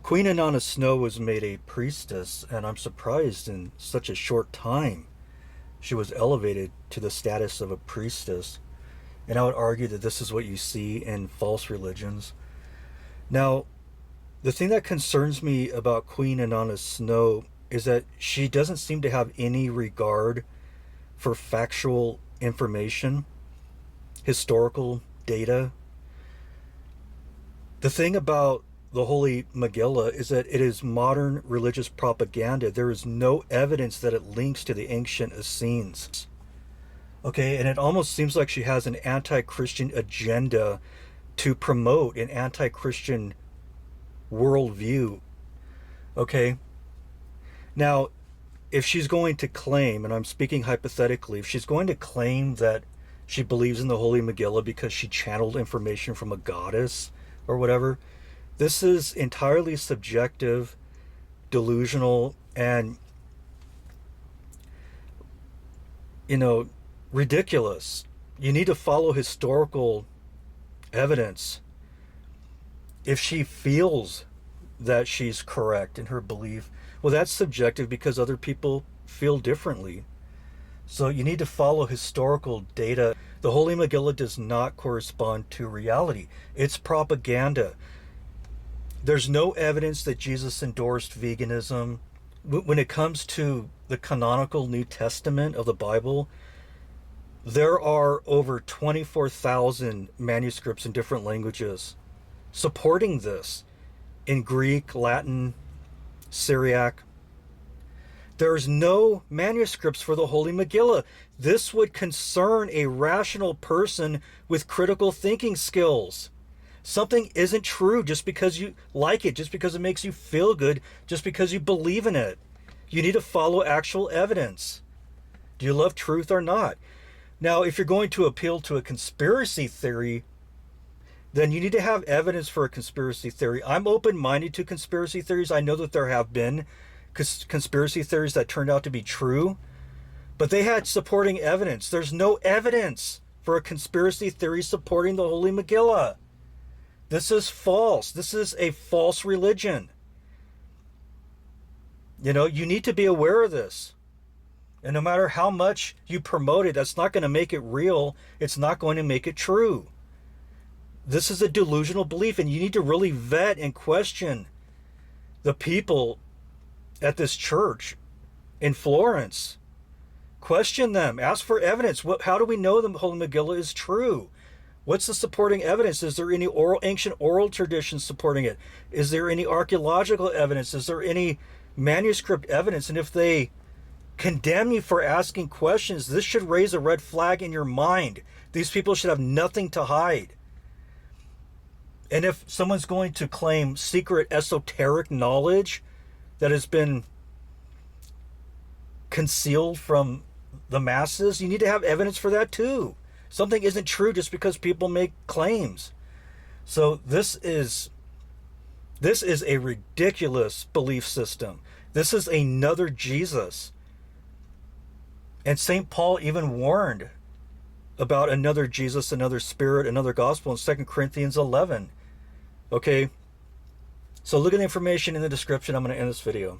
Queen Inanna Snow was made a priestess, and I'm surprised in such a short time she was elevated to the status of a priestess. And I would argue that this is what you see in false religions. Now, the thing that concerns me about Queen Inanna Snow is that she doesn't seem to have any regard for factual information, historical data. The thing about the Holy Megillah is that it is modern religious propaganda. There is no evidence that it links to the ancient Essenes. Okay, and it almost seems like she has an anti-Christian agenda to promote an anti-Christian worldview. Okay, now, if she's going to claim, and I'm speaking hypothetically, if she's going to claim that she believes in the Holy Megillah because she channeled information from a goddess or whatever, this is entirely subjective, delusional, and, ridiculous. You need to follow historical evidence. If she feels that she's correct in her belief, well, that's subjective because other people feel differently. So you need to follow historical data. The Holy Megillah does not correspond to reality. It's propaganda. There's no evidence that Jesus endorsed veganism. When it comes to the canonical New Testament of the Bible, there are over 24,000 manuscripts in different languages supporting this in Greek, Latin, Syriac. There's no manuscripts for the Holy Megillah. This would concern a rational person with critical thinking skills. Something isn't true just because you like it, just because it makes you feel good, just because you believe in it. You need to follow actual evidence. Do you love truth or not? Now, if you're going to appeal to a conspiracy theory, then you need to have evidence for a conspiracy theory. I'm open-minded to conspiracy theories. I know that there have been conspiracy theories that turned out to be true, but they had supporting evidence. There's no evidence for a conspiracy theory supporting the Holy Megillah. This is false. This is a false religion. You need to be aware of this. And no matter how much you promote it, that's not going to make it real. It's not going to make it true. This is a delusional belief, and you need to really vet and question the people at this church in Florence. Question them. Ask for evidence. How do we know the Holy Megillah is true? What's the supporting evidence? Is there any ancient oral traditions supporting it? Is there any archaeological evidence? Is there any manuscript evidence? And if they condemn you for asking questions, this should raise a red flag in your mind. These people should have nothing to hide. And if someone's going to claim secret esoteric knowledge that has been concealed from the masses, you need to have evidence for that too. Something isn't true just because people make claims. So this is a ridiculous belief system. This is another Jesus. And St. Paul even warned about another Jesus, another spirit, another gospel in 2 Corinthians 11. Okay, so look at the information in the description. I'm going to end this video.